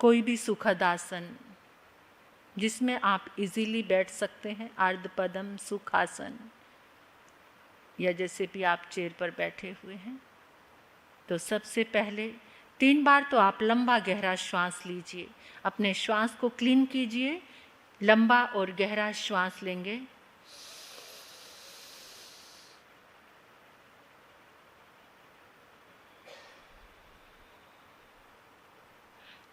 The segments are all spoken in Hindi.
कोई भी सुखद आसन जिसमें आप इजीली बैठ सकते हैं, अर्धपद्म सुखासन, या जैसे भी आप चेयर पर बैठे हुए हैं। तो सबसे पहले 3 बार तो आप लंबा गहरा श्वास लीजिए, अपने श्वास को क्लीन कीजिए। लंबा और गहरा श्वास लेंगे,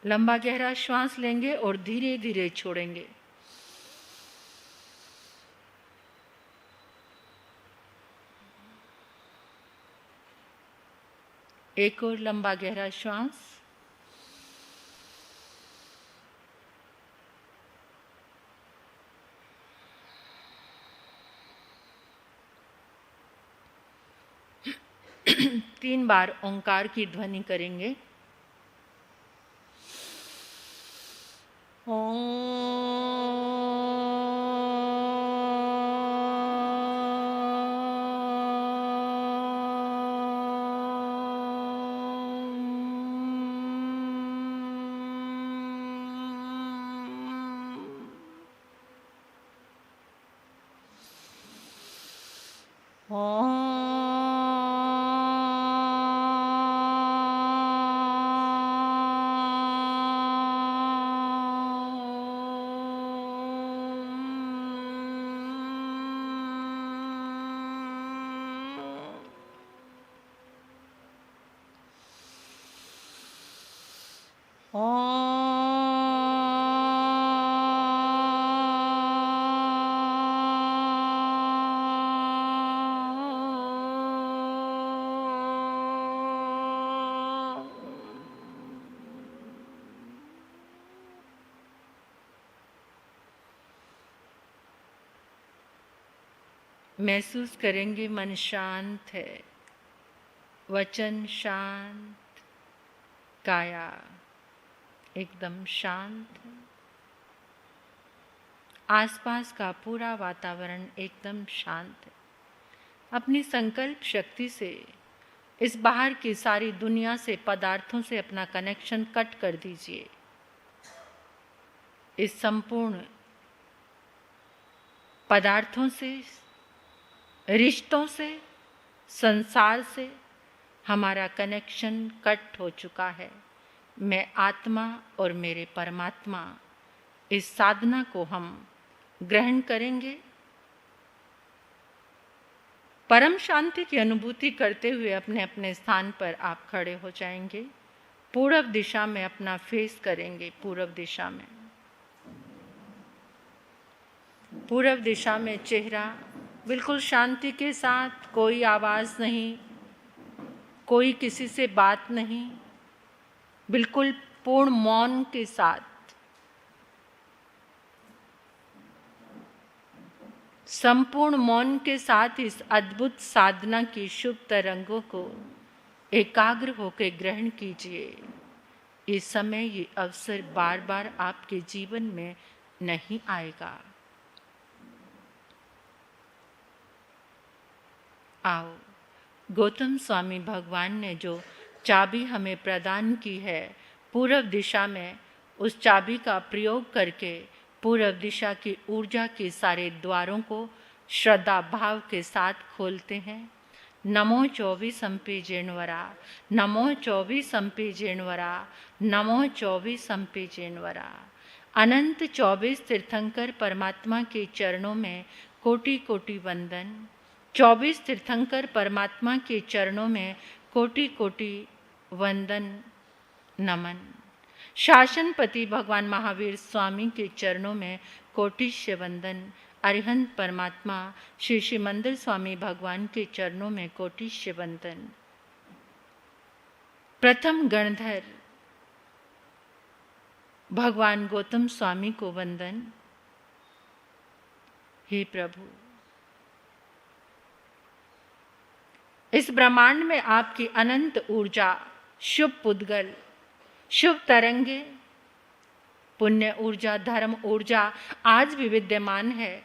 लंबा गहरा श्वास लेंगे और धीरे धीरे छोड़ेंगे। एक और लंबा गहरा श्वास, तीन बार ओंकार की ध्वनि करेंगे। महसूस करेंगे मन शांत है, वचन शांत, काया एकदम शांत है, आसपास का पूरा वातावरण एकदम शांत है। अपनी संकल्प शक्ति से इस बाहर की सारी दुनिया से, पदार्थों से अपना कनेक्शन कट कर दीजिए। इस संपूर्ण पदार्थों से, रिश्तों से, संसार से हमारा कनेक्शन कट हो चुका है। मैं आत्मा और मेरे परमात्मा, इस साधना को हम ग्रहण करेंगे। परम शांति की अनुभूति करते हुए अपने अपने स्थान पर आप खड़े हो जाएंगे। पूर्व दिशा में अपना फेस करेंगे। पूर्व दिशा में, पूर्व दिशा में चेहरा बिल्कुल शांति के साथ, कोई आवाज़ नहीं, कोई किसी से बात नहीं, बिल्कुल पूर्ण मौन के साथ, संपूर्ण मौन के साथ इस अद्भुत साधना की शुभ तरंगों को एकाग्र होकर ग्रहण कीजिए। ये समय, ये अवसर बार बार आपके जीवन में नहीं आएगा। आओ, गौतम स्वामी भगवान ने जो चाबी हमें प्रदान की है पूर्व दिशा में, उस चाबी का प्रयोग करके पूर्व दिशा की ऊर्जा के सारे द्वारों को श्रद्धा भाव के साथ खोलते हैं। नमो 24 संपे जेणवरा, नमो 24 संपे जेणवरा, नमो 24 संपे जेणवरा। अनंत 24 तीर्थंकर परमात्मा के चरणों में कोटि कोटि वंदन। 24 तीर्थंकर परमात्मा के चरणों में कोटि कोटि वंदन नमन। शासनपति भगवान महावीर स्वामी के चरणों में कोटिश्य वंदन। अरिहंत परमात्मा श्री शिमंदर स्वामी भगवान के चरणों में कोटिश्य वंदन। प्रथम गणधर भगवान गौतम स्वामी को वंदन। हे प्रभु, इस ब्रह्मांड में आपकी अनंत ऊर्जा, शुभ पुद्गल, शुभ तरंगे, पुण्य ऊर्जा, धर्म ऊर्जा आज भी विद्यमान है।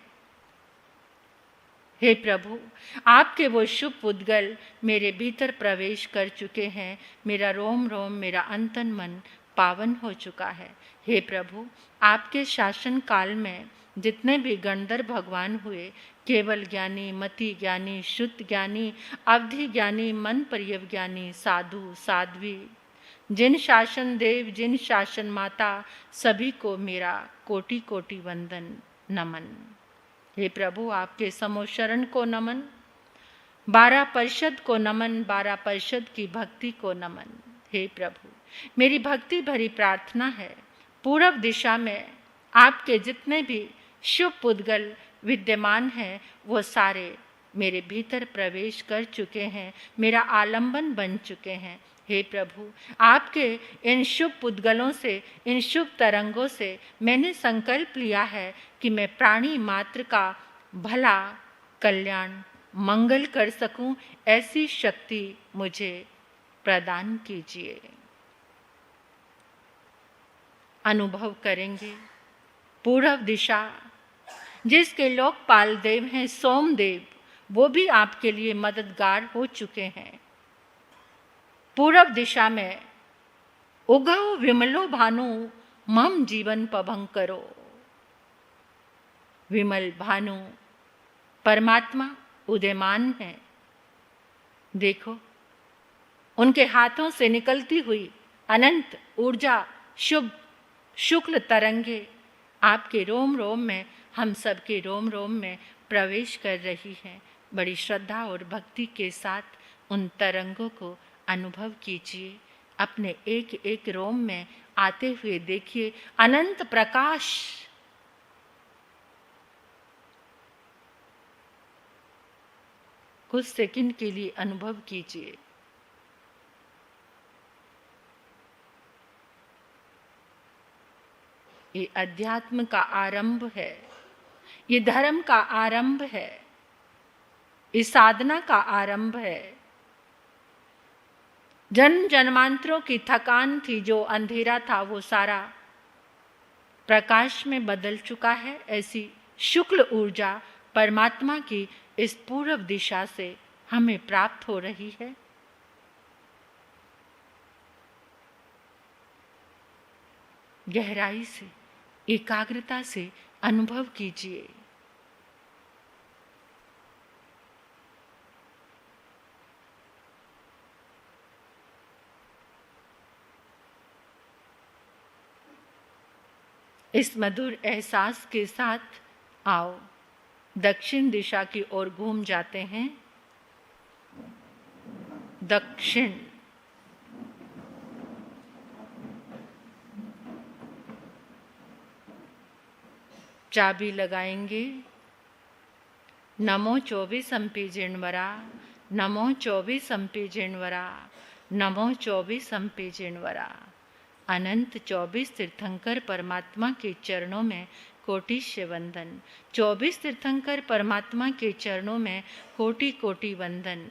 हे प्रभु, आपके वो शुभ पुद्गल मेरे भीतर प्रवेश कर चुके हैं। मेरा रोम रोम, मेरा अंतन मन पावन हो चुका है। हे प्रभु, आपके शासन काल में जितने भी गणधर भगवान हुए, केवल ज्ञानी, मति ज्ञानी, शुद्ध ज्ञानी, अवधि ज्ञानी, मन परियव ज्ञानी, साधु साध्वी, जिन शासन देव, जिन शासन माता, सभी को मेरा कोटि कोटि वंदन नमन। हे प्रभु, आपके समोशरण को नमन, 12 परिषद को नमन, 12 परिषद की भक्ति को नमन। हे प्रभु, मेरी भक्ति भरी प्रार्थना है, पूर्व दिशा में आपके जितने भी शुभ पुद्गल विद्यमान हैं, वो सारे मेरे भीतर प्रवेश कर चुके हैं, मेरा आलंबन बन चुके हैं। हे प्रभु, आपके इन शुभ पुद्गलों से, इन शुभ तरंगों से मैंने संकल्प लिया है कि मैं प्राणी मात्र का भला, कल्याण, मंगल कर सकूं, ऐसी शक्ति मुझे प्रदान कीजिए। अनुभव करेंगे पूर्व दिशा, जिसके लोकपाल देव हैं सोमदेव, वो भी आपके लिए मददगार हो चुके हैं। पूर्व दिशा में उगव विमलो भानु, मम जीवन पभंग करो। विमल भानु परमात्मा उदयमान है। देखो, उनके हाथों से निकलती हुई अनंत ऊर्जा, शुभ शुक्ल तरंगे आपके रोम रोम में, हम सबके रोम रोम में प्रवेश कर रही हैं। बड़ी श्रद्धा और भक्ति के साथ उन तरंगों को अनुभव कीजिए। अपने एक एक रोम में आते हुए देखिए अनंत प्रकाश। कुछ सेकंड के लिए अनुभव कीजिए। ये अध्यात्म का आरंभ है, ये धर्म का आरंभ है, इस साधना का आरंभ है। जन्म जन्मांतरों की थकान थी, जो अंधेरा था वो सारा प्रकाश में बदल चुका है। ऐसी शुक्ल ऊर्जा परमात्मा की इस पूर्व दिशा से हमें प्राप्त हो रही है। गहराई से, एकाग्रता से अनुभव कीजिए। इस मधुर एहसास के साथ आओ दक्षिण दिशा की ओर घूम जाते हैं। दक्षिण, चाबी लगाएंगे। नमो 24 अंपी जिणवरा, नमो 24 अंपी जिणवरा, नमो 24 अंपी जिणवरा। अनंत 24 तीर्थंकर परमात्मा के चरणों में कोटि वंदन। 24 तीर्थंकर परमात्मा के चरणों में कोटि कोटि वंदन।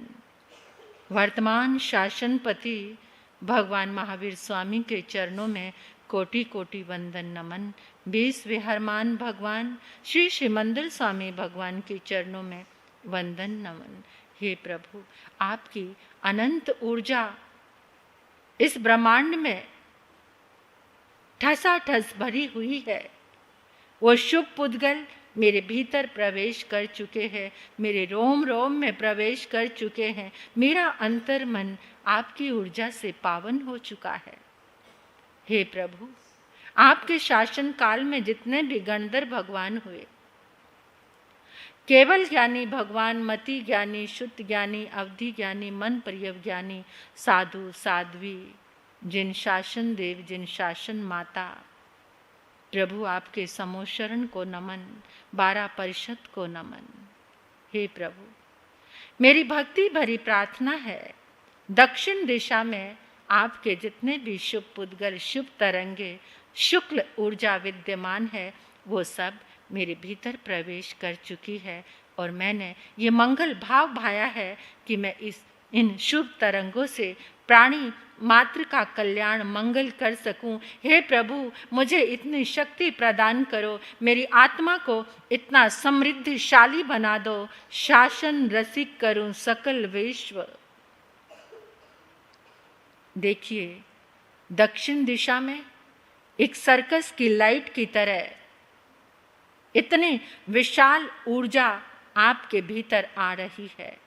वर्तमान शासनपति भगवान महावीर स्वामी के चरणों में कोटि कोटि वंदन नमन। 20 विहरमान भगवान श्री श्रीमंदिर स्वामी भगवान के चरणों में वंदन नमन। हे प्रभु, आपकी अनंत ऊर्जा इस ब्रह्मांड में ठसाठस भरी हुई है। वो शुभ पुद्गल मेरे भीतर प्रवेश कर चुके हैं, मेरे रोम रोम में प्रवेश कर चुके हैं। मेरा अंतर मन आपकी ऊर्जा से पावन हो चुका है। हे प्रभु, आपके शासन काल में जितने भी गणधर भगवान हुए, केवल ज्ञानी भगवान, मति ज्ञानी, शुद्ध ज्ञानी, अवधि ज्ञानी, मन परियव ज्ञानी, साधु साध्वी, जिन शासन देव, जिन शासन माता, प्रभु आपके समोशरण को नमन, 12 परिषद को नमन। हे प्रभु, मेरी भक्ति भरी प्रार्थना है, दक्षिण दिशा में आपके जितने भी शुभ पुद्गल, शुभ तरंगे, शुक्ल ऊर्जा विद्यमान है, वो सब मेरे भीतर प्रवेश कर चुकी है। और मैंने ये मंगल भाव भाया है कि मैं इन शुभ तरंगों से प्राणी मात्र का कल्याण, मंगल कर सकूं। हे प्रभु, मुझे इतनी शक्ति प्रदान करो, मेरी आत्मा को इतना समृद्धिशाली बना दो, शासन रसिक करूं सकल विश्व। देखिए, दक्षिण दिशा में एक सर्कस की लाइट की तरह इतनी विशाल ऊर्जा आपके भीतर आ रही है।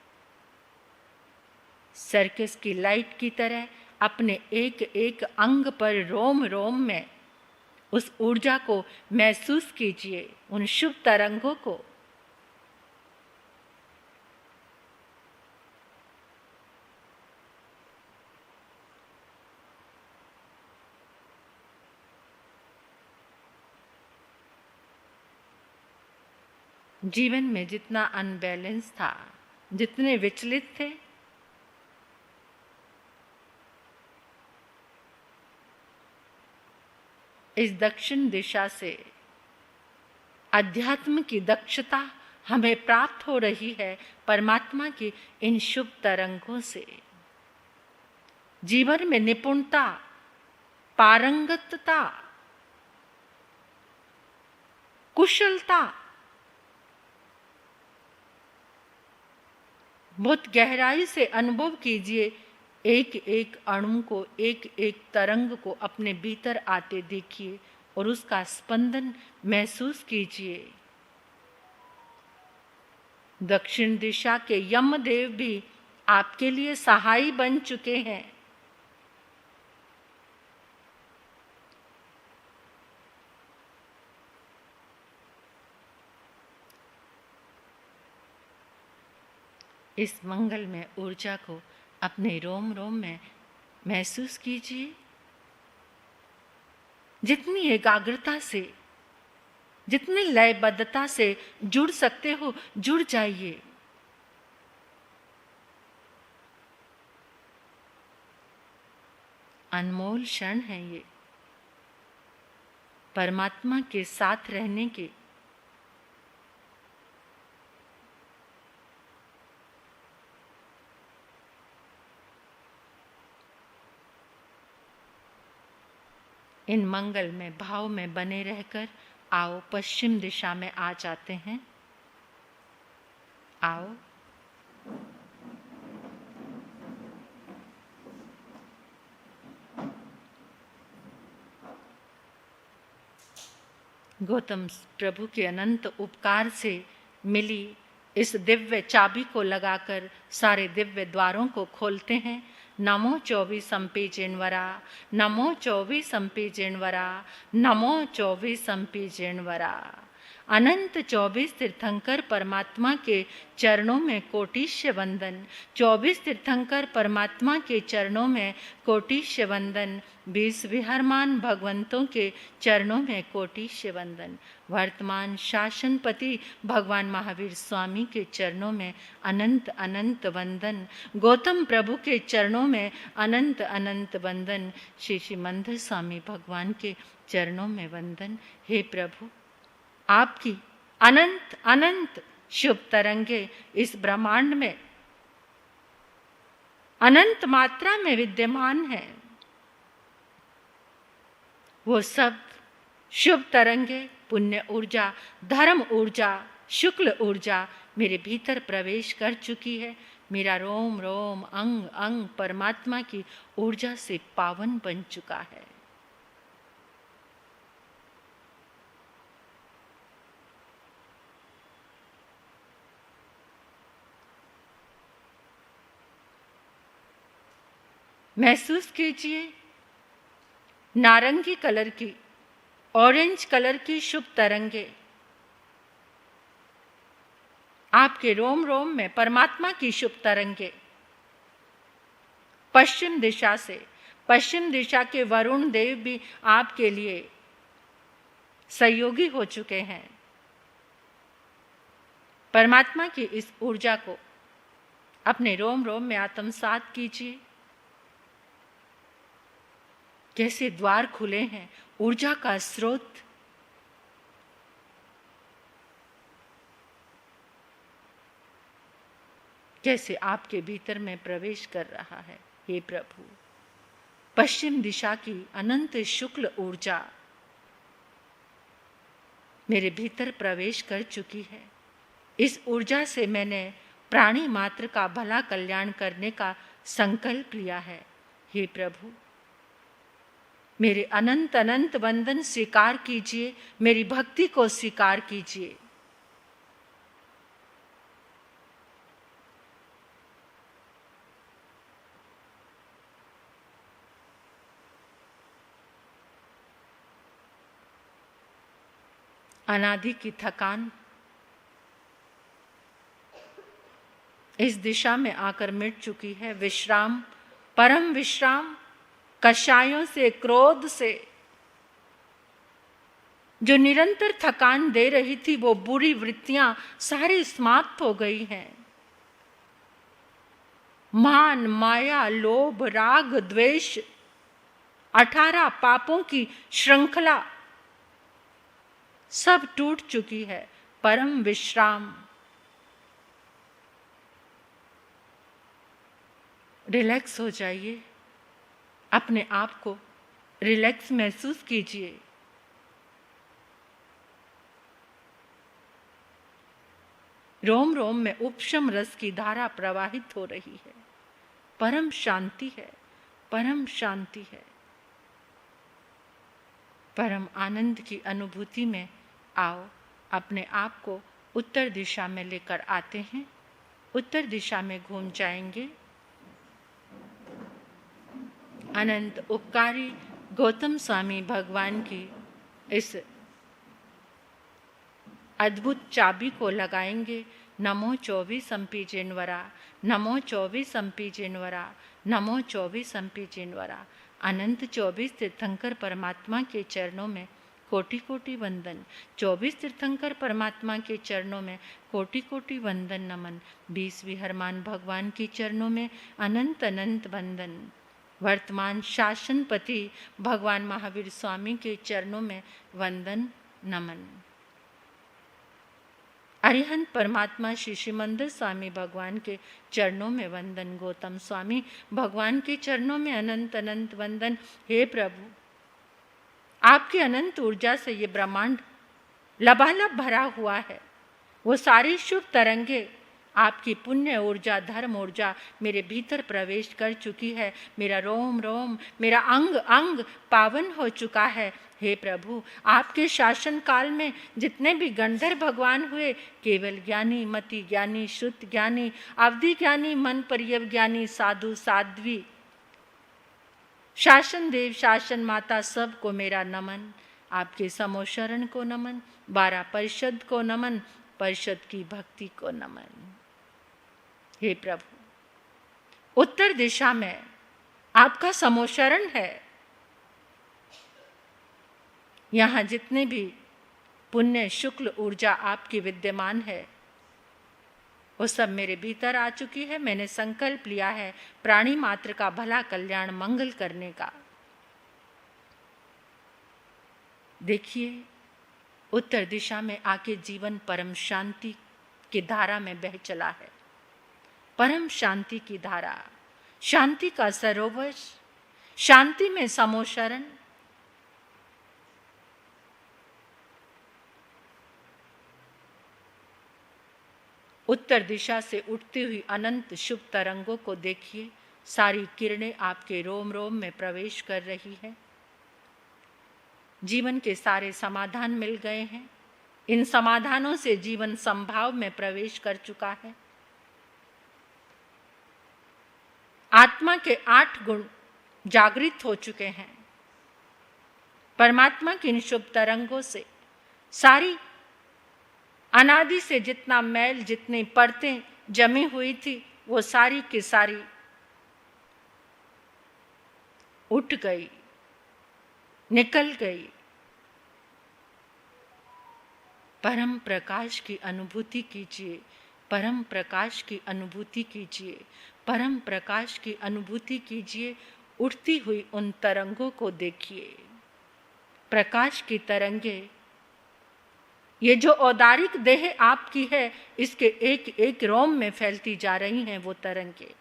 सर्कस की लाइट की तरह अपने एक एक अंग पर, रोम रोम में उस ऊर्जा को महसूस कीजिए, उन शुभ तरंगों को। जीवन में जितना अनबैलेंस था, जितने विचलित थे, इस दक्षिण दिशा से अध्यात्म की दक्षता हमें प्राप्त हो रही है परमात्मा की इन शुभ तरंगों से। जीवन में निपुणता, पारंगतता, कुशलता, बहुत गहराई से अनुभव कीजिए। एक एक अणु को, एक एक तरंग को अपने भीतर आते देखिए और उसका स्पंदन महसूस कीजिए। दक्षिण दिशा के यमदेव भी आपके लिए सहाय बन चुके हैं। इस मंगल में ऊर्जा को अपने रोम रोम में महसूस कीजिए। जितनी एकाग्रता से, जितनी लयबद्धता से जुड़ सकते हो, जुड़ जाइए। अनमोल क्षण है ये परमात्मा के साथ रहने के। इन मंगल में भाव में बने रहकर आओ पश्चिम दिशा में आ जाते हैं। आओ। गौतम प्रभु के अनंत उपकार से मिली इस दिव्य चाबी को लगाकर सारे दिव्य द्वारों को खोलते हैं। नमो 24 जिनवरा, नमो 24 जिनवरा, नमो 24 जिनवरा। अनंत 24 तीर्थंकर परमात्मा के चरणों में कोटिश्य वंदन। 24 तीर्थंकर परमात्मा के चरणों में कोटिश्य वंदन। 20 विहरमान भगवंतों के चरणों में कोटिश्य वंदन। वर्तमान शासनपति भगवान महावीर स्वामी के चरणों में अनंत अनंत वंदन। गौतम प्रभु के चरणों में अनंत अनंत वंदन। श्री मंदिर स्वामी भगवान के चरणों में वंदन। हे प्रभु, आपकी अनंत अनंत शुभ तरंगे इस ब्रह्मांड में अनंत मात्रा में विद्यमान है। वो सब शुभ तरंगे, पुण्य ऊर्जा, धर्म ऊर्जा, शुक्ल ऊर्जा मेरे भीतर प्रवेश कर चुकी है। मेरा रोम रोम, अंग अंग परमात्मा की ऊर्जा से पावन बन चुका है। महसूस कीजिए नारंगी कलर की, ऑरेंज कलर की शुभ तरंगे आपके रोम रोम में, परमात्मा की शुभ तरंगे पश्चिम दिशा से। पश्चिम दिशा के वरुण देव भी आपके लिए सहयोगी हो चुके हैं। परमात्मा की इस ऊर्जा को अपने रोम रोम में आत्मसात कीजिए। कैसे द्वार खुले हैं, ऊर्जा का स्रोत कैसे आपके भीतर में प्रवेश कर रहा है। हे प्रभु, पश्चिम दिशा की अनंत शुक्ल ऊर्जा मेरे भीतर प्रवेश कर चुकी है। इस ऊर्जा से मैंने प्राणी मात्र का भला कल्याण करने का संकल्प लिया है। हे प्रभु, मेरे अनंत अनंत वंदन स्वीकार कीजिए, मेरी भक्ति को स्वीकार कीजिए। अनादि की थकान इस दिशा में आकर मिट चुकी है। विश्राम, परम विश्राम, कषायों से, क्रोध से जो निरंतर थकान दे रही थी, वो बुरी वृत्तियां सारी समाप्त हो गई हैं। मान, माया, लोभ, राग, द्वेष, 18 पापों की श्रृंखला सब टूट चुकी है। परम विश्राम। रिलैक्स हो जाइए, अपने आप को रिलैक्स महसूस कीजिए। रोम रोम में उपशम रस की धारा प्रवाहित हो रही है। परम शांति है, परम शांति है। परम आनंद की अनुभूति में आओ, अपने आप को उत्तर दिशा में लेकर आते हैं। उत्तर दिशा में घूम जाएंगे। अनंत उपकारी गौतम स्वामी भगवान की इस अद्भुत चाबी को लगाएंगे। नमो 24 अम्पी जिनवरा, नमो 24 अम्पी जिनवरा, नमो 24 अम्पी जिनवरा। अनंत 24 तीर्थंकर परमात्मा के चरणों में कोटि कोटि वंदन। 24 तीर्थंकर परमात्मा के चरणों में कोटि कोटि वंदन नमन। 20 विहरमान भगवान के चरणों में अनंत अनंत वंदन। वर्तमान शासनपति भगवान महावीर स्वामी के चरणों में वंदन नमन। अरिहंत परमात्मा श्री श्रीमंदिर स्वामी भगवान के चरणों में वंदन। गौतम स्वामी भगवान के चरणों में अनंत अनंत वंदन। हे प्रभु, आपकी अनंत ऊर्जा से ये ब्रह्मांड लबालब भरा हुआ है। वो सारी शुभ तरंगे, आपकी पुण्य ऊर्जा, धर्म ऊर्जा मेरे भीतर प्रवेश कर चुकी है। मेरा रोम रोम, मेरा अंग अंग पावन हो चुका है। हे प्रभु, आपके शासन काल में जितने भी गंधर्व भगवान हुए, केवल ज्ञानी, मति ज्ञानी, शुद्ध ज्ञानी, अवधि ज्ञानी, मन पर्यव ज्ञानी, साधु साध्वी, शासन देव, शासन माता, सबको मेरा नमन। आपके समोशरण को नमन। 12 परिषद को नमन। परिषद की भक्ति को नमन। हे प्रभु, उत्तर दिशा में आपका समोशरण है। यहाँ जितने भी पुण्य शुक्ल ऊर्जा आपकी विद्यमान है, वो सब मेरे भीतर आ चुकी है। मैंने संकल्प लिया है प्राणी मात्र का भला, कल्याण, मंगल करने का। देखिए, उत्तर दिशा में आके जीवन परम शांति की धारा में बह चला है। परम शांति की धारा, शांति का सरोवर, शांति में समोशरण। उत्तर दिशा से उठती हुई अनंत शुभ तरंगों को देखिए। सारी किरणें आपके रोम रोम में प्रवेश कर रही है। जीवन के सारे समाधान मिल गए हैं। इन समाधानों से जीवन संभाव में प्रवेश कर चुका है। आत्मा के 8 गुण जागृत हो चुके हैं। परमात्मा की इन शुभ तरंगों से सारी अनादि से जितना मैल, जितनी परतें जमी हुई थी, वो सारी की सारी उठ गई, निकल गई। परम प्रकाश की अनुभूति कीजिए, परम प्रकाश की अनुभूति कीजिए, परम प्रकाश की अनुभूति कीजिए। उठती हुई उन तरंगों को देखिए। प्रकाश की तरंगे, ये जो औदारिक देह आपकी है, इसके एक एक रोम में फैलती जा रही हैं वो तरंगे।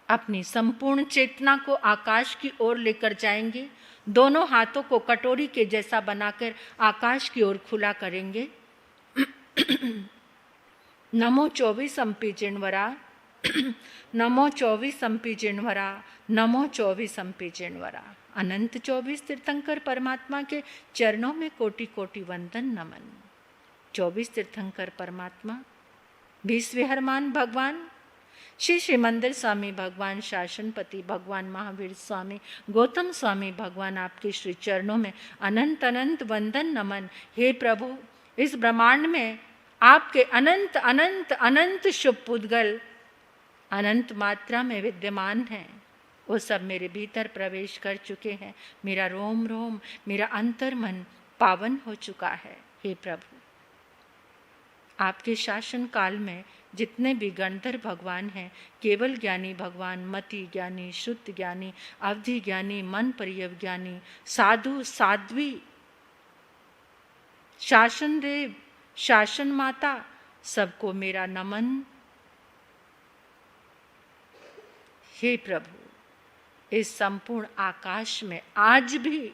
अपनी संपूर्ण चेतना को आकाश की ओर लेकर जाएंगे। दोनों हाथों को कटोरी के जैसा बनाकर आकाश की ओर खुला करेंगे। नमो 24 अम्पी जिनवरा, नमो 24 जिनवरा, नमो 24 जिनवरा। अनंत 24 तीर्थंकर परमात्मा के चरणों में कोटि कोटि वंदन नमन। 24 तीर्थंकर परमात्मा, 20वें हरमान भगवान श्री श्रीमंदिर स्वामी भगवान, शासनपति भगवान महावीर स्वामी, गौतम स्वामी भगवान, आपके श्री चरणों में अनंत अनंत वंदन नमन। हे प्रभु, इस ब्रह्मांड में आपके अनंत अनंत अनंत शुभ पुद्गल अनंत मात्रा में विद्यमान हैं। वो सब मेरे भीतर प्रवेश कर चुके हैं। मेरा रोम रोम, मेरा अंतर मन पावन हो चुका है। हे प्रभु, आपके शासन काल में जितने भी गणधर भगवान हैं, केवल ज्ञानी भगवान, मति ज्ञानी, शुद्ध ज्ञानी, अवधि ज्ञानी, मन परियव ज्ञानी, साधु साध्वी, शासन देव, शासन माता, सबको मेरा नमन। हे प्रभु, इस संपूर्ण आकाश में आज भी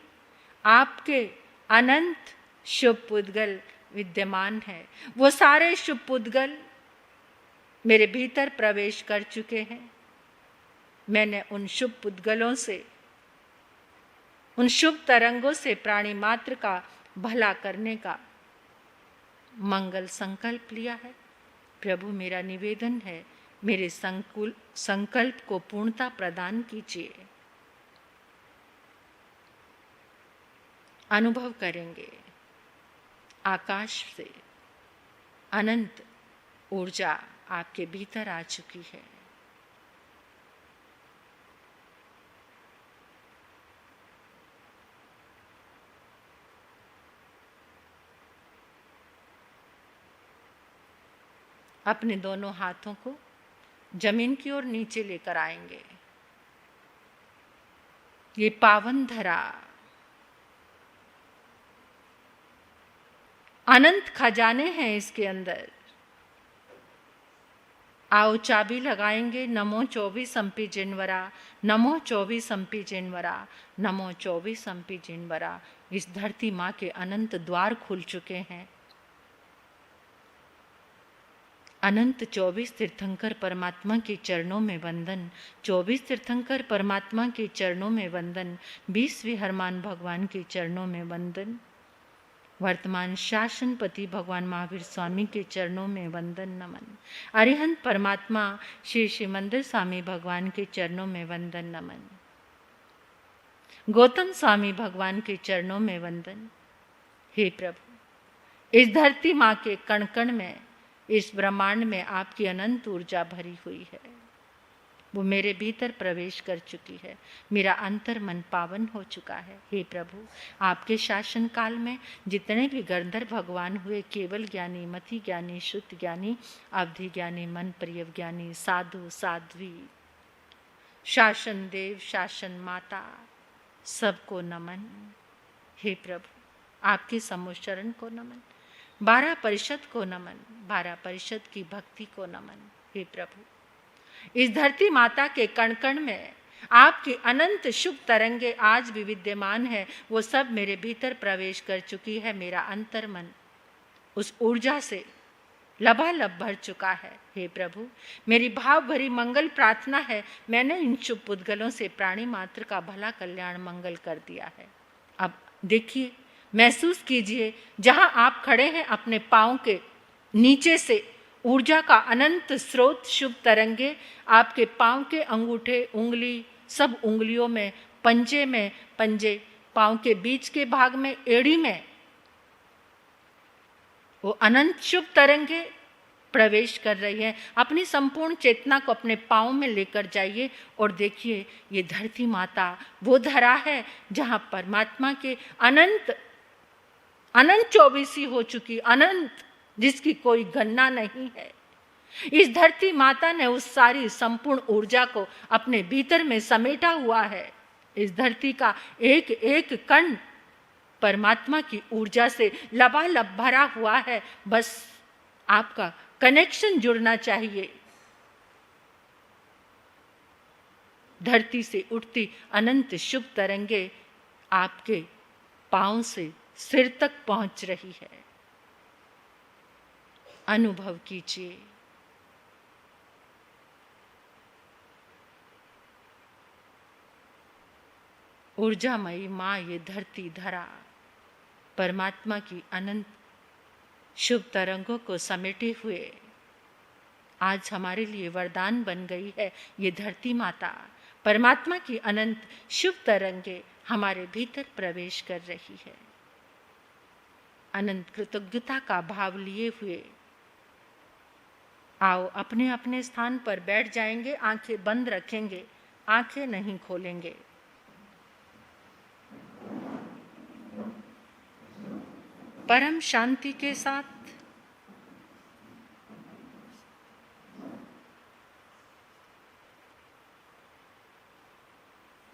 आपके अनंत शुभ पुद्गल विद्यमान है। वो सारे शुभ पुद्गल मेरे भीतर प्रवेश कर चुके हैं। मैंने उन शुभ पुद्गलों से, उन शुभ तरंगों से प्राणी मात्र का भला करने का मंगल संकल्प लिया है। प्रभु, मेरा निवेदन है, मेरे संकल्प को पूर्णता प्रदान कीजिए। अनुभव करेंगे आकाश से अनंत ऊर्जा आपके भीतर आ चुकी है। अपने दोनों हाथों को जमीन की ओर नीचे लेकर आएंगे। ये पावन धरा अनंत खजाने हैं इसके अंदर। आओ चाबी लगाएंगे। नमो 24 जिनवरा, नमो 24 जिनवरा, नमो 24 जिनवरा। इस धरती माँ के अनंत द्वार खुल चुके हैं। अनंत 24 तीर्थंकर परमात्मा के चरणों में वंदन। 24 तीर्थंकर परमात्मा के चरणों में वंदन। 20वें हरमान भगवान के चरणों में वंदन। वर्तमान शासनपति भगवान महावीर स्वामी के चरणों में वंदन नमन। अरिहंत परमात्मा श्री श्रीमंदिर स्वामी भगवान के चरणों में वंदन नमन। गौतम स्वामी भगवान के चरणों में वंदन। हे प्रभु, इस धरती माँ के कण कण में, इस ब्रह्मांड में आपकी अनंत ऊर्जा भरी हुई है। वो मेरे भीतर प्रवेश कर चुकी है। मेरा अंतर मन पावन हो चुका है। हे प्रभु, आपके शासन काल में जितने भी गंधर्व भगवान हुए, केवल ज्ञानी, मति ज्ञानी, शुद्ध ज्ञानी, अवधि ज्ञानी, मन परियव ज्ञानी, साधु साध्वी, शासन देव, शासन माता, सबको नमन। हे प्रभु, आपके समोच्चरण को नमन। 12 परिषद को नमन। 12 परिषद की भक्ति को नमन। हे प्रभु, इस धरती माता के कण कण में आपकी अनंत शुभ तरंगे आज भी विद्यमान है। वो सब मेरे भीतर प्रवेश कर चुकी है। मेरा अंतर मन उस ऊर्जा से लबालब भर चुका है। हे प्रभु, मेरी भाव भरी मंगल प्रार्थना है। मैंने इन शुभ पुद्गलों से प्राणी मात्र का भला कल्याण मंगल कर दिया है। अब देखिए, महसूस कीजिए, जहां आप खड़े हैं अपने पांव के नीचे से ऊर्जा का अनंत स्रोत शुभ तरंगे आपके पांव के अंगूठे, उंगली, सब उंगलियों में, पंजे में, पंजे, पांव के बीच के भाग में, एड़ी में, वो अनंत शुभ तरंगे प्रवेश कर रही है। अपनी संपूर्ण चेतना को अपने पांव में लेकर जाइए और देखिए, ये धरती माता वो धरा है जहां परमात्मा के अनंत अनंत 24 हो चुकी, अनंत, जिसकी कोई गणना नहीं है। इस धरती माता ने उस सारी संपूर्ण ऊर्जा को अपने भीतर में समेटा हुआ है। इस धरती का एक एक कण परमात्मा की ऊर्जा से लबालब भरा हुआ है। बस आपका कनेक्शन जुड़ना चाहिए। धरती से उठती अनंत शुभ तरंगे आपके पांव से सिर तक पहुंच रही है। अनुभव कीजिए। ऊर्जामयी माँ ये धरती धरा परमात्मा की अनंत शुभ तरंगों को समेटे हुए आज हमारे लिए वरदान बन गई है। ये धरती माता परमात्मा की अनंत शुभ तरंगे हमारे भीतर प्रवेश कर रही है। अनंत कृतज्ञता का भाव लिए हुए आओ अपने अपने स्थान पर बैठ जाएंगे, आंखें बंद रखेंगे, आंखें नहीं खोलेंगे। परम शांति के साथ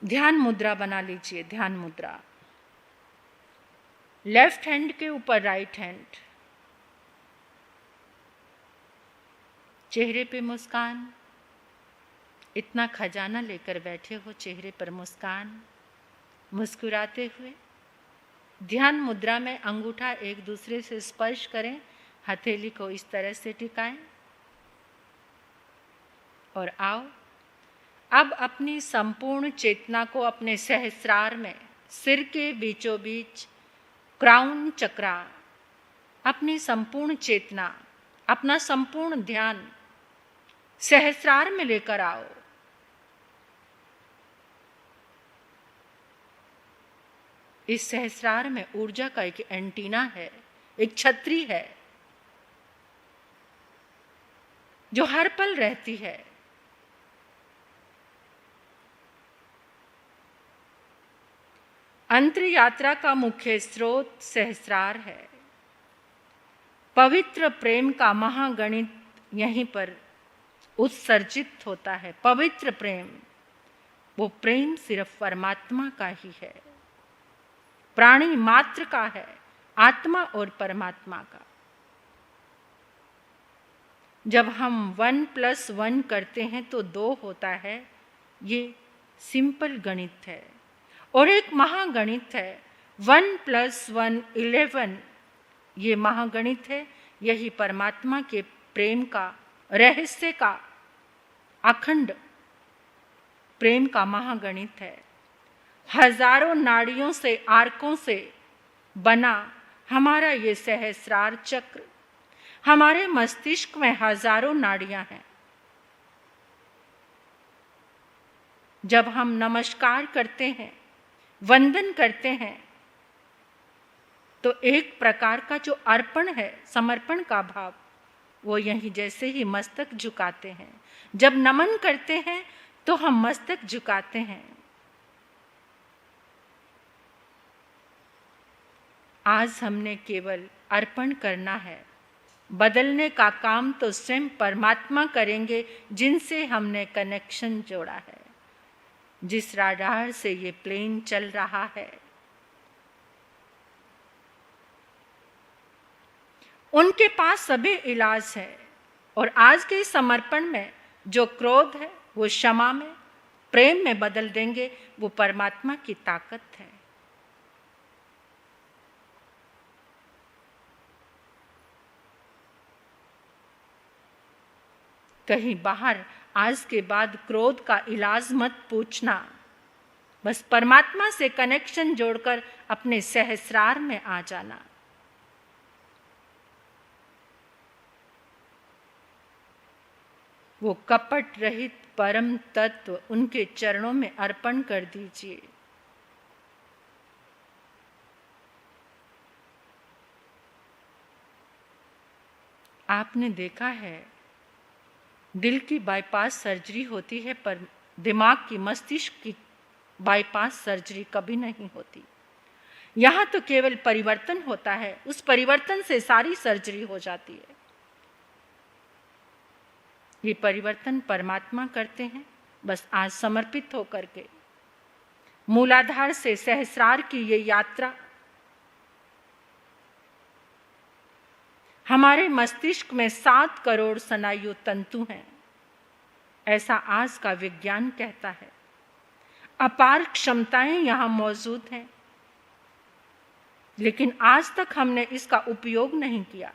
ध्यान मुद्रा बना लीजिए। ध्यान मुद्रा, लेफ्ट हैंड के ऊपर राइट हैंड, चेहरे पे मुस्कान। इतना खजाना लेकर बैठे हो, चेहरे पर मुस्कान, मुस्कुराते हुए। ध्यान मुद्रा में अंगूठा एक दूसरे से स्पर्श करें, हथेली को इस तरह से टिकाएं और आओ अब अपनी संपूर्ण चेतना को अपने सहस्रार में, सिर के बीचों बीच क्राउन चक्रा, अपनी संपूर्ण चेतना, अपना संपूर्ण ध्यान सहस्रार में लेकर आओ। इस सहस्रार में ऊर्जा का एक एंटीना है, एक छतरी है जो हर पल रहती है। अंतर यात्रा का मुख्य स्रोत सहस्रार है। पवित्र प्रेम का महागणित यहीं पर उत्सर्जित होता है। पवित्र प्रेम, वो प्रेम सिर्फ परमात्मा का ही है, प्राणी मात्र का है, आत्मा और परमात्मा का। जब हम 1+1 करते हैं तो 2 होता है। ये सिंपल गणित है। और एक महागणित है 1+1 11। ये महागणित है। यही परमात्मा के प्रेम का, रहस्य का, अखंड प्रेम का महागणित है। हजारों नाड़ियों से, आर्कों से बना हमारा ये सहस्रार चक्र, हमारे मस्तिष्क में हजारों नाड़ियां हैं। जब हम नमस्कार करते हैं, वंदन करते हैं, तो एक प्रकार का जो अर्पण है, समर्पण का भाव, वो यही जैसे ही मस्तक झुकाते हैं। जब नमन करते हैं तो हम मस्तक झुकाते हैं। आज हमने केवल अर्पण करना है। बदलने का काम तो स्वयं परमात्मा करेंगे, जिनसे हमने कनेक्शन जोड़ा है, जिस राडार से ये प्लेन चल रहा है। उनके पास सभी इलाज है। और आज के समर्पण में जो क्रोध है वो क्षमा में, प्रेम में बदल देंगे। वो परमात्मा की ताकत है। कहीं बाहर आज के बाद क्रोध का इलाज मत पूछना। बस परमात्मा से कनेक्शन जोड़कर अपने सहस्रार में आ जाना। वो कपट रहित परम तत्व उनके चरणों में अर्पण कर दीजिए। आपने देखा है दिल की बाईपास सर्जरी होती है, पर दिमाग की, मस्तिष्क की बाईपास सर्जरी कभी नहीं होती। यहाँ तो केवल परिवर्तन होता है, उस परिवर्तन से सारी सर्जरी हो जाती है। ये परिवर्तन परमात्मा करते हैं। बस आज समर्पित होकर के मूलाधार से सहस्रार की ये यात्रा हमारे मस्तिष्क में 7 करोड़ स्नायु तंतु हैं, ऐसा आज का विज्ञान कहता है। अपार क्षमताएं यहां मौजूद हैं, लेकिन आज तक हमने इसका उपयोग नहीं किया।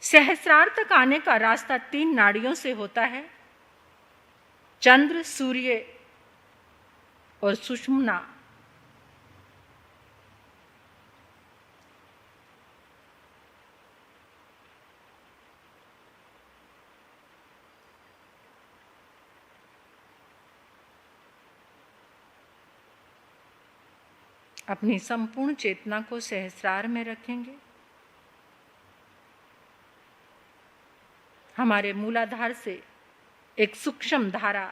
सहस्रार तक आने का रास्ता 3 नाड़ियों से होता है। चंद्र, सूर्य और सुषुम्ना अपनी संपूर्ण चेतना को सहस्रार में रखेंगे। हमारे मूलाधार से एक सूक्ष्म धारा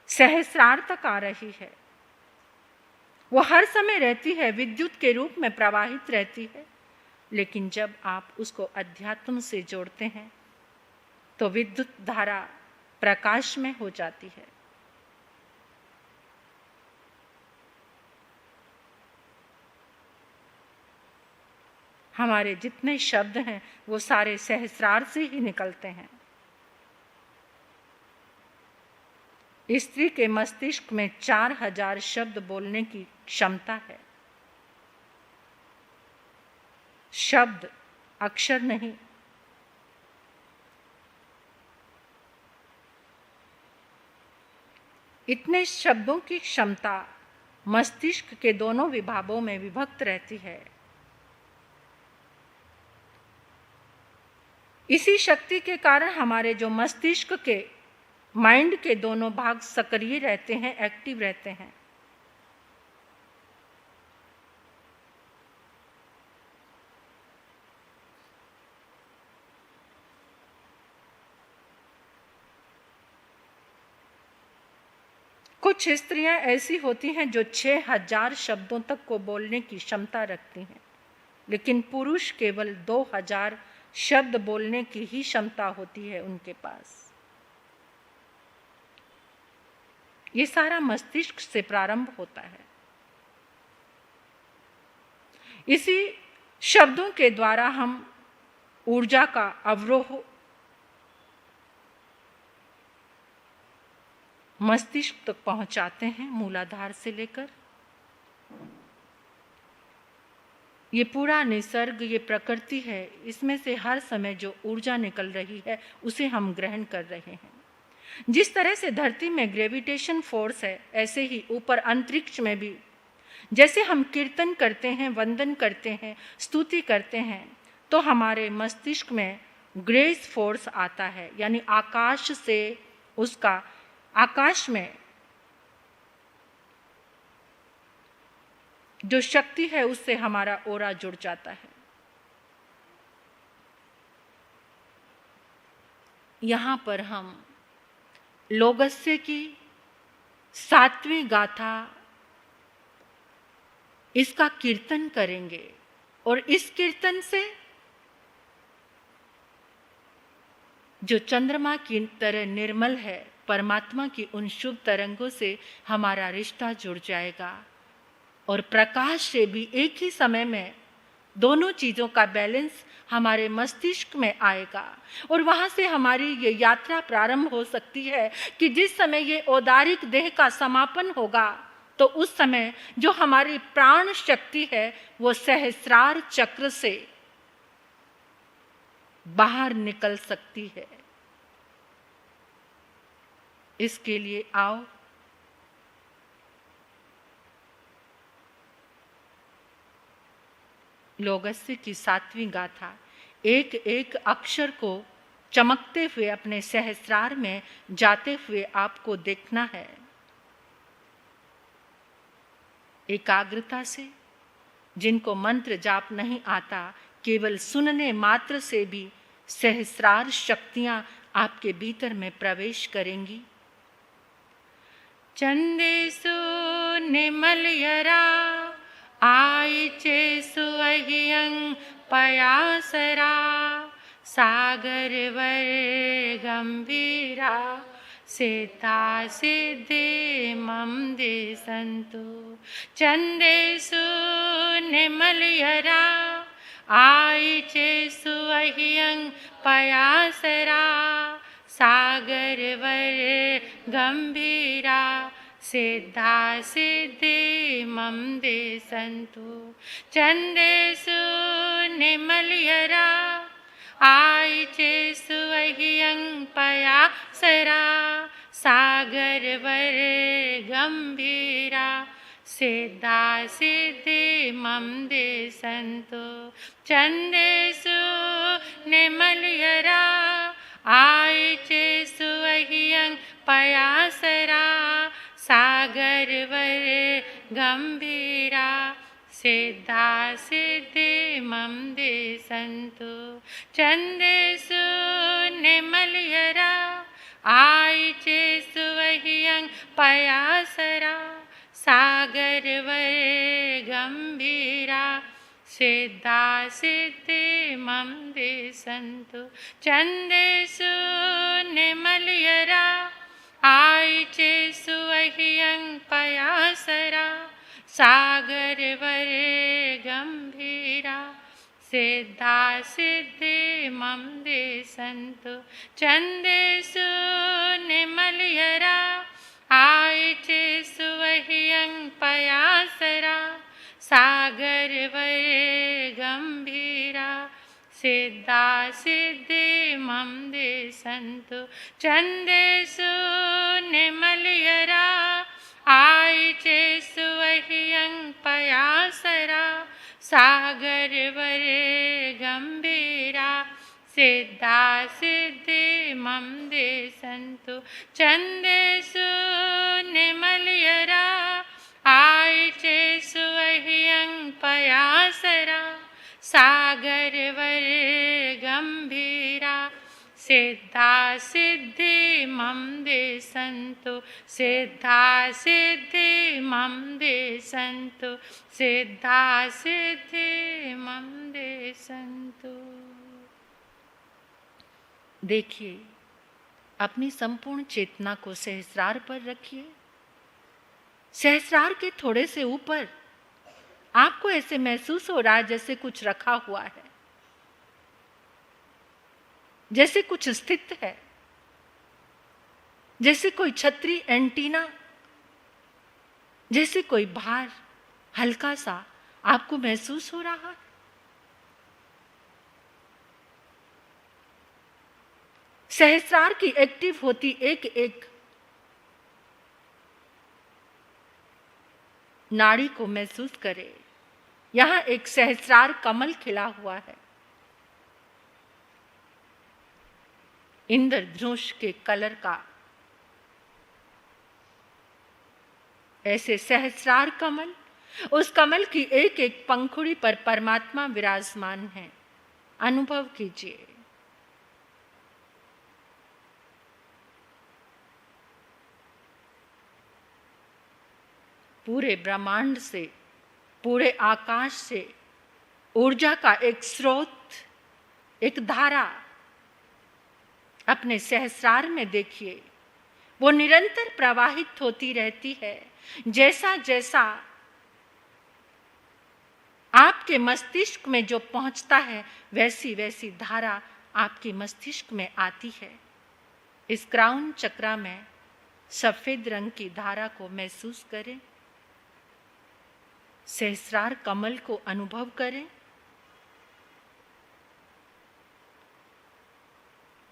सहस्रार तक आ रही है। वो हर समय रहती है, विद्युत के रूप में प्रवाहित रहती है, लेकिन जब आप उसको अध्यात्म से जोड़ते हैं तो विद्युत धारा प्रकाश में हो जाती है। हमारे जितने शब्द हैं वो सारे सहस्रार से ही निकलते हैं। स्त्री के मस्तिष्क में 4000 शब्द बोलने की क्षमता है। शब्द, अक्षर नहीं। इतने शब्दों की क्षमता मस्तिष्क के दोनों विभागों में विभक्त रहती है। इसी शक्ति के कारण हमारे जो मस्तिष्क के, माइंड के दोनों भाग सक्रिय रहते हैं, एक्टिव रहते हैं। कुछ स्त्रियां ऐसी होती हैं जो 6000 शब्दों तक को बोलने की क्षमता रखती हैं, लेकिन पुरुष केवल 2000 शब्द बोलने की ही क्षमता होती है उनके पास। ये सारा मस्तिष्क से प्रारंभ होता है। इसी शब्दों के द्वारा हम ऊर्जा का अवरोह मस्तिष्क तक पहुंचाते हैं, मूलाधार से लेकर। ये पूरा निसर्ग, ये प्रकृति है, इसमें से हर समय जो ऊर्जा निकल रही है उसे हम ग्रहण कर रहे हैं। जिस तरह से धरती में ग्रेविटेशन फोर्स है, ऐसे ही ऊपर अंतरिक्ष में भी जैसे हम कीर्तन करते हैं, वंदन करते हैं, स्तुति करते हैं, तो हमारे मस्तिष्क में ग्रेस फोर्स आता है, यानी आकाश से उसका, आकाश में जो शक्ति है उससे हमारा ओरा जुड़ जाता है। यहाँ पर हम लोगस्य की 7वीं गाथा, इसका कीर्तन करेंगे और इस कीर्तन से जो चंद्रमा की तरह निर्मल है, परमात्मा की उन शुभ तरंगों से हमारा रिश्ता जुड़ जाएगा और प्रकाश से भी एक ही समय में दोनों चीज़ों का बैलेंस हमारे मस्तिष्क में आएगा और वहाँ से हमारी ये यात्रा प्रारंभ हो सकती है कि जिस समय ये औदारिक देह का समापन होगा तो उस समय जो हमारी प्राण शक्ति है वो सहस्रार चक्र से बाहर निकल सकती है। इसके लिए आओ लोगस्य की 7वीं गाथा, एक एक अक्षर को चमकते हुए अपने सहस्रार में जाते हुए आपको देखना है। एकाग्रता से, जिनको मंत्र जाप नहीं आता, केवल सुनने मात्र से भी सहस्रार शक्तियां आपके भीतर में प्रवेश करेंगी। चंदेसु निमलयरा आइचेसु अहियं पयासरा सागरवर गंभीरा सेता सिद्धि मम दिसन्तु। चंदेसु निमलयरा आइचेसु अहियं पयासरा सागरवर गंभीरा सिद्धा सिद्धि मम दिसन्तु। चंदेसु निमलयरा आइचेसु अहियं पयासरा सागर वर गंभीरा सिद्धा सिद्धि मम दे संतो चंदेसु निमलयरा आयचे सुअहियं पयासरा सागर वर गंभीरा सिद्धा सिद्धि मम दे संतो चंदेसु निमलयरा आयचे सुअहियं पयासरा सागर वर गंभीरा सिद्धा सिद्धि मम दे संतो चंदेसु निमलयरा आयचे सुअहियं पयासरा सागर वर गंभीरा सिद्धा सिद्धि मम दे संतो चंदेसु निमलयरा आयचे सुअहियं पयासरा सागर वर गंभीरा सिद्धा सिद्धि मम दे संतो चंदेसु निमलयरा आयचे सुअहियं पयासरा सागर वर गंभीरा सिद्धा सिद्धि मम दे संतो चंदेसु निमलयरा आयचे सुअहियं पयासरा सागर वर गंभीरा सिद्धा सिद्धि मम दे संतो सिद्धा सिद्धि मम दे संतो सिद्धा सिद्धि मम दे संतो। देखिए, अपनी संपूर्ण चेतना को सहस्रार पर रखिए। सहस्रार के थोड़े से ऊपर आपको ऐसे महसूस हो रहा है जैसे कुछ रखा हुआ है, जैसे कुछ स्थित है, जैसे कोई छतरी, एंटीना, जैसे कोई भार हल्का सा आपको महसूस हो रहा है। सहस्रार की एक्टिव होती एक एक नाड़ी को महसूस करें। यहां एक सहस्रार कमल खिला हुआ है, इंद्रधनुष के कलर का। ऐसे सहस्रार कमल, उस कमल की एक एक पंखुड़ी पर परमात्मा विराजमान है। अनुभव कीजिए। पूरे ब्रह्मांड से, पूरे आकाश से ऊर्जा का एक स्रोत, एक धारा अपने सहस्रार में देखिए। वो निरंतर प्रवाहित होती रहती है। जैसा जैसा आपके मस्तिष्क में जो पहुंचता है, वैसी वैसी धारा आपके मस्तिष्क में आती है। इस क्राउन चक्रा में सफेद रंग की धारा को महसूस करें। सहस्रार कमल को अनुभव करें।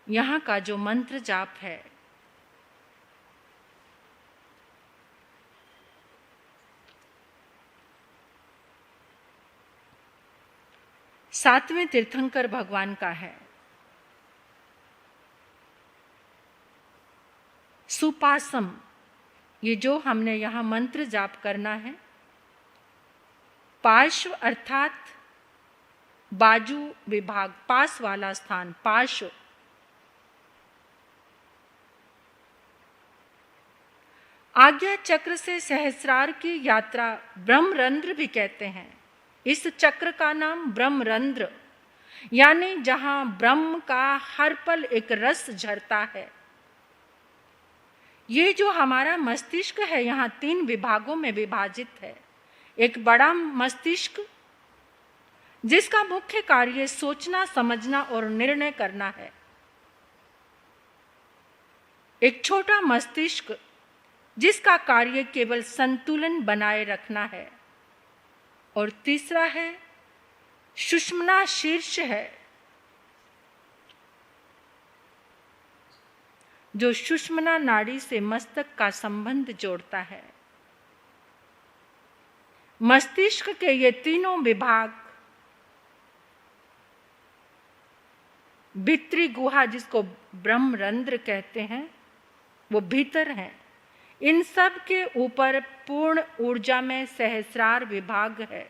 यहाँ का जो मंत्र जाप है, सातवें तीर्थंकर भगवान का है। सुपासम, ये जो हमने यहाँ मंत्र जाप करना है, पार्श्व अर्थात बाजू विभाग, पास वाला स्थान, पार्श्व। आज्ञा चक्र से सहस्रार की यात्रा ब्रह्मरंध्र भी कहते हैं। इस चक्र का नाम ब्रह्मरंध्र, यानी जहां ब्रह्म का हर पल एक रस झरता है। ये जो हमारा मस्तिष्क है, यहाँ 3 विभागों में विभाजित है। एक बड़ा मस्तिष्क जिसका मुख्य कार्य सोचना, समझना और निर्णय करना है। एक छोटा मस्तिष्क जिसका कार्य केवल संतुलन बनाए रखना है। और तीसरा है सुषुम्ना शीर्ष है। जो सुषुम्ना नाड़ी से मस्तक का संबंध जोड़ता है। मस्तिष्क के ये तीनों विभाग, भित्री गुहा जिसको ब्रह्मरंध्र कहते हैं, वो भीतर है। इन सब के ऊपर पूर्ण ऊर्जा में सहस्रार विभाग है।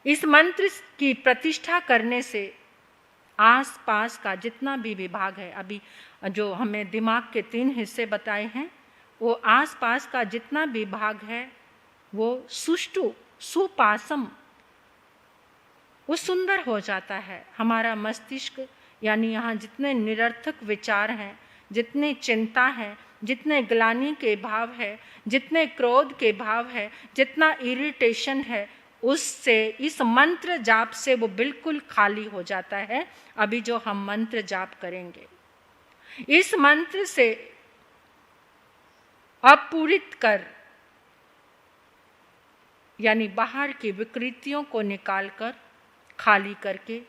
इस मंत्र की प्रतिष्ठा करने से आसपास का जितना भी विभाग है, अभी जो हमें दिमाग के 3 हिस्से बताए हैं, वो आसपास का जितना विभाग है वो सुष्टु सुपासम, वो सुंदर हो जाता है। हमारा मस्तिष्क यानी यहाँ जितने निरर्थक विचार हैं, जितनी चिंता है, जितने ग्लानि के भाव है, जितने क्रोध के भाव है, जितना इरिटेशन है, उससे इस मंत्र जाप से वो बिल्कुल खाली हो जाता है। अभी जो हम मंत्र जाप करेंगे, इस मंत्र से अपूरित कर यानी बाहर की विकृतियों को निकालकर खाली करके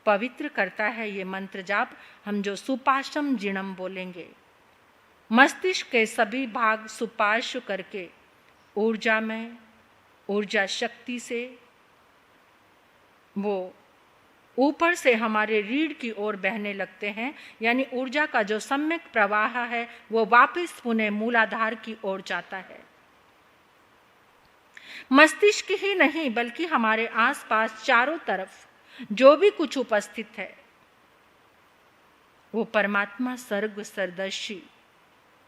पवित्र करता है ये मंत्र जाप। हम जो सुपाशम जिणम बोलेंगे, मस्तिष्क के सभी भाग सुपार्श्व करके ऊर्जा में, ऊर्जा शक्ति से वो ऊपर से हमारे रीढ़ की ओर बहने लगते हैं। यानी ऊर्जा का जो सम्यक प्रवाह है वो वापस पुनः मूलाधार की ओर जाता है। मस्तिष्क ही नहीं बल्कि हमारे आसपास चारों तरफ जो भी कुछ उपस्थित है वो परमात्मा सर्व सर्वदर्शी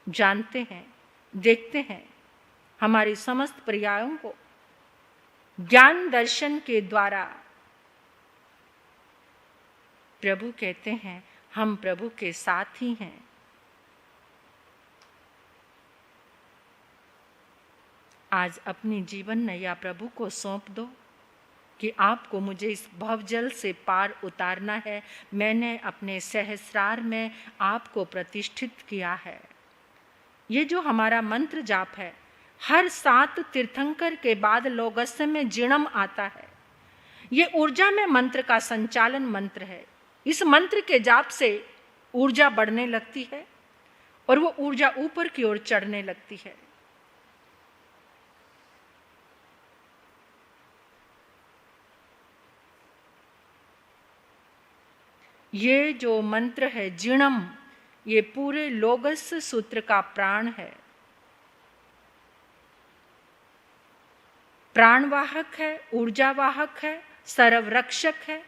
जानते हैं, देखते हैं। हमारी समस्त क्रियाओं को ज्ञान दर्शन के द्वारा प्रभु कहते हैं हम प्रभु के साथ ही हैं। आज अपनी जीवन नैया प्रभु को सौंप दो कि आपको मुझे इस भवजल से पार उतारना है। मैंने अपने सहस्रार में आपको प्रतिष्ठित किया है। ये जो हमारा मंत्र जाप है, हर 7 तीर्थंकर के बाद लोगस्य में जिणम आता है। ये ऊर्जा में मंत्र का संचालन मंत्र है। इस मंत्र के जाप से ऊर्जा बढ़ने लगती है और वो ऊर्जा ऊपर की ओर चढ़ने लगती है। ये जो मंत्र है जिणम, ये पूरे लोगस सूत्र का प्राण है, प्राणवाहक है, ऊर्जावाहक है, सर्वरक्षक है।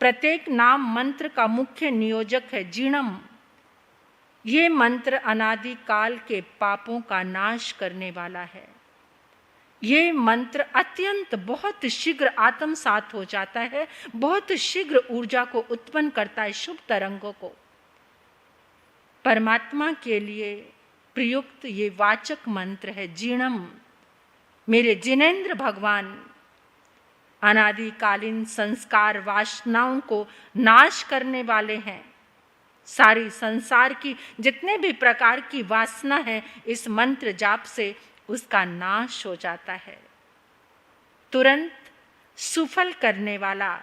प्रत्येक नाम मंत्र का मुख्य नियोजक है जिणम। ये मंत्र अनादि काल के पापों का नाश करने वाला है। ये मंत्र अत्यंत बहुत शीघ्र आत्मसात हो जाता है, बहुत शीघ्र ऊर्जा को उत्पन्न करता है, शुभ तरंगों को। परमात्मा के लिए प्रयुक्त ये वाचक मंत्र है जिणम। मेरे जिनेंद्र भगवान अनादिकालीन संस्कार वासनाओं को नाश करने वाले हैं। सारी संसार की जितने भी प्रकार की वासना है, इस मंत्र जाप से उसका नाश हो जाता है। तुरंत सुफल करने वाला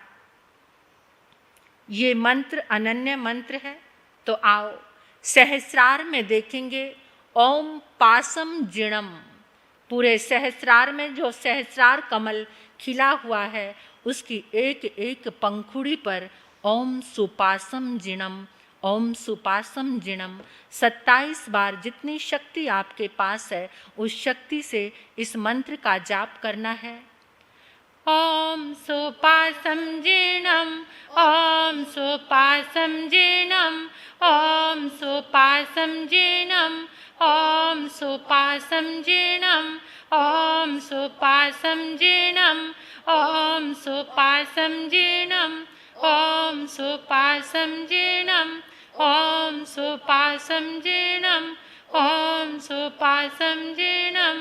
ये मंत्र अनन्य मंत्र है। तो आओ सहस्रार में देखेंगे ओम पासम जिणम। पूरे सहस्रार में जो सहस्रार कमल खिला हुआ है, उसकी एक एक पंखुड़ी पर ओम सुपासम जिणम, ओम सुपासम जिणम 27 बार जितनी शक्ति आपके पास है, उस शक्ति से इस मंत्र का जाप करना है। ओम सुपासम जिणम, ओम सुपासम जिणम, ओम सुपासम जिणम, ओम सुपासम जिणम, ओम सुपासम जिणम, ओम सुपासम जिणम, ओम सुपासम जिणम, ओम सुपासम जिणम, ओम सुपासम जिणम,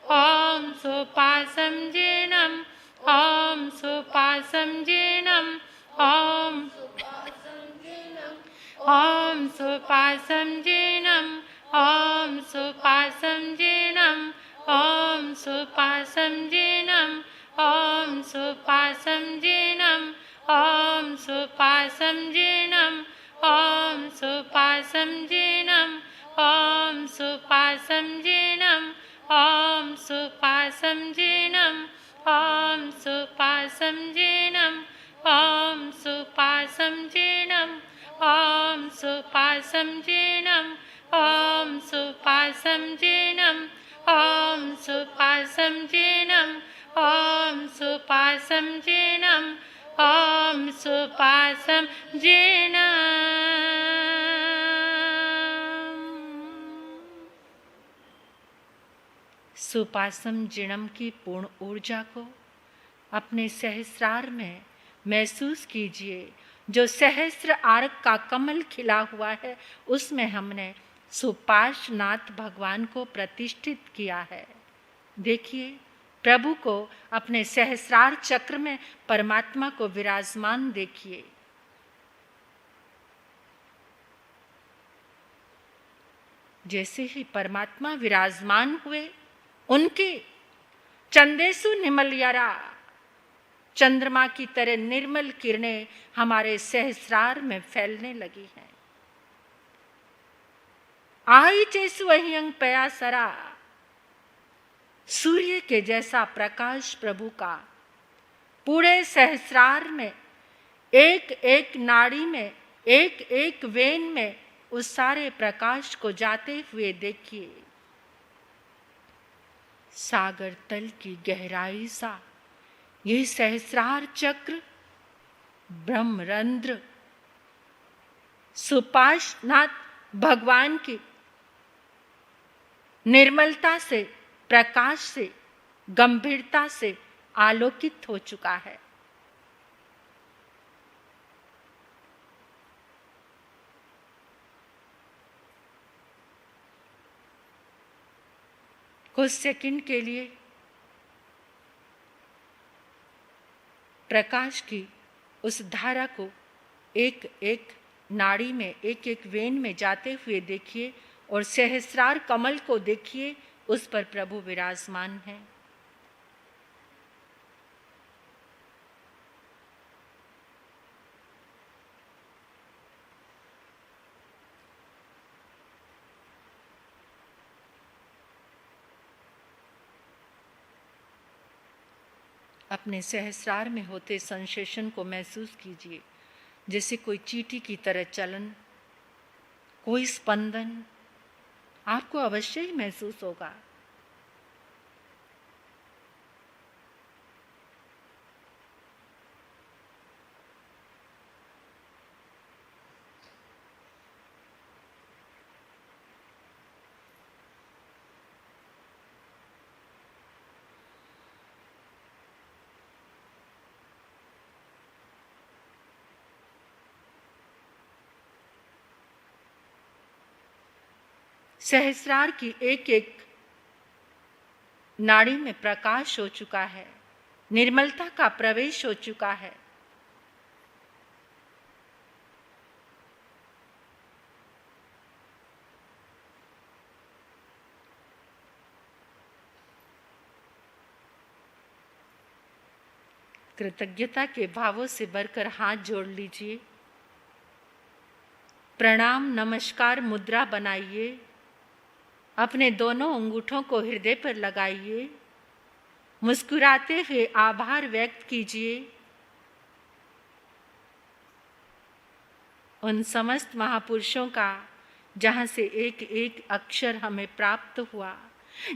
ओम सुपासम जिणम, ओम सुपासम जिणम, ओम सुपासम जिणम, ओम सुपासम जिणम, ओम सुपासम जिणम, ओम सुपासम जिणम, ओम सुपासम जिणम, ओम ॐ सुपासं जीर्णम् ॐ सुपासं जीर्णम् ॐ सुपासं जीर्णम् ॐ सुपासं जीर्णम् ॐ सुपासं जीर्णम् ॐ सुपासं जीर्णम् ॐ सुपासं जीर्णम् ॐ सुपासं जीर्णम् ॐ सुपासं जीर्णम् ॐ सुपासं जीर्णम्। सुपासम जीर्णम की पूर्ण ऊर्जा को अपने सहस्रार में महसूस कीजिए। जो सहस्र आर्क का कमल खिला हुआ है उसमें हमने सुपार्श्वनाथ भगवान को प्रतिष्ठित किया है। देखिए, प्रभु को अपने सहस्रार चक्र में परमात्मा को विराजमान देखिए। जैसे ही परमात्मा विराजमान हुए, उनके चंदेसु निमलयारा चंद्रमा की तरह निर्मल किरणें हमारे सहस्रार में फैलने लगी हैं। आई चेसु अहियंग पयासरा, सूर्य के जैसा प्रकाश प्रभु का पूरे सहस्रार में, एक एक नाड़ी में, एक एक वेन में उस सारे प्रकाश को जाते हुए देखिए। सागर तल की गहराई सा ये सहस्रार चक्र ब्रह्मरंध्र सुपार्श्वनाथ भगवान की निर्मलता से, प्रकाश से, गंभीरता से आलोकित हो चुका है। कुछ सेकंड के लिए प्रकाश की उस धारा को एक एक नाड़ी में, एक एक वेन में जाते हुए देखिए और सहस्रार कमल को देखिए, उस पर प्रभु विराजमान है। अपने सहस्रार में होते सेंसेशन को महसूस कीजिए, जैसे कोई चींटी की तरह चलन, कोई स्पंदन आपको अवश्य ही महसूस होगा। सहस्रार की एक एक नाड़ी में प्रकाश हो चुका है, निर्मलता का प्रवेश हो चुका है। कृतज्ञता के भावों से भरकर हाथ जोड़ लीजिए। प्रणाम नमस्कार मुद्रा बनाइए। अपने दोनों अंगूठों को हृदय पर लगाइए। मुस्कुराते हुए आभार व्यक्त कीजिए उन समस्त महापुरुषों का जहाँ से एक एक अक्षर हमें प्राप्त हुआ,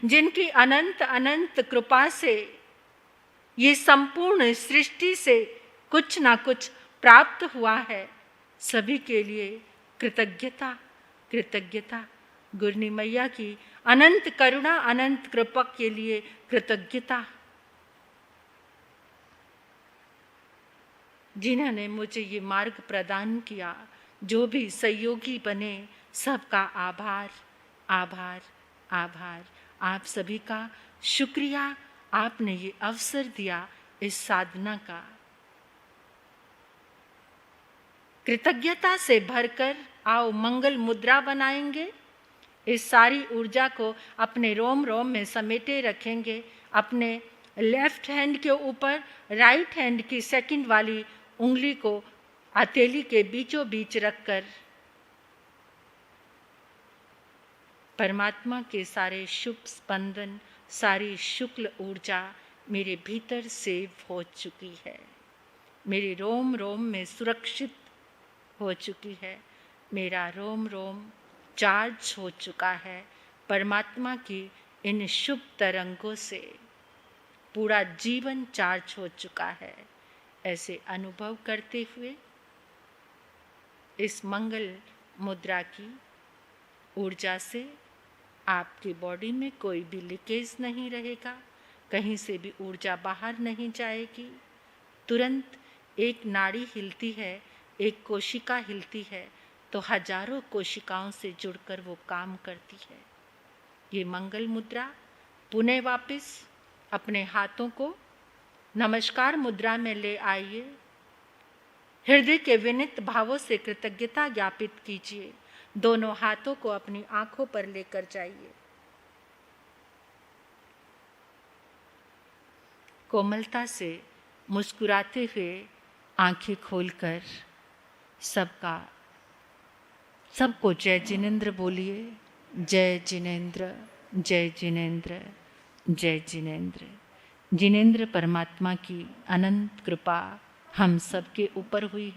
जिनकी अनंत अनंत कृपा से ये संपूर्ण सृष्टि से कुछ ना कुछ प्राप्त हुआ है। सभी के लिए कृतज्ञता, कृतज्ञता। गुरनी मैया की अनंत करुणा, अनंत कृपा के लिए कृतज्ञता। जिन्होंने मुझे ये मार्ग प्रदान किया, जो भी सहयोगी बने, सबका आभार, आभार, आभार। आप सभी का शुक्रिया, आपने ये अवसर दिया इस साधना का। कृतज्ञता से भरकर आओ मंगल मुद्रा बनाएंगे। इस सारी ऊर्जा को अपने रोम रोम में समेटे रखेंगे। अपने लेफ्ट हैंड के ऊपर राइट हैंड की सेकंड वाली उंगली को हथेली के बीचों बीच रखकर परमात्मा के सारे शुभ स्पंदन, सारी शुक्ल ऊर्जा मेरे भीतर सेव हो चुकी है, मेरे रोम रोम में सुरक्षित हो चुकी है, मेरा रोम रोम चार्ज हो चुका है परमात्मा की इन शुभ तरंगों से, पूरा जीवन चार्ज हो चुका है। ऐसे अनुभव करते हुए इस मंगल मुद्रा की ऊर्जा से आपकी बॉडी में कोई भी लीकेज नहीं रहेगा, कहीं से भी ऊर्जा बाहर नहीं जाएगी। तुरंत एक नाड़ी हिलती है, एक कोशिका हिलती है तो हजारों कोशिकाओं से जुड़कर वो काम करती है। ये मंगल मुद्रा पुनः वापस अपने हाथों को नमस्कार मुद्रा में ले आइए। हृदय के विनीत भावों से कृतज्ञता ज्ञापित कीजिए। दोनों हाथों को अपनी आंखों पर लेकर जाइए। कोमलता से मुस्कुराते हुए आंखें खोलकर सबको जय जिनेंद्र बोलिए। जय जिनेंद्र, जय जिनेंद्र, जय जिनेंद्र। जिनेंद्र परमात्मा की अनंत कृपा हम सबके ऊपर हुई है।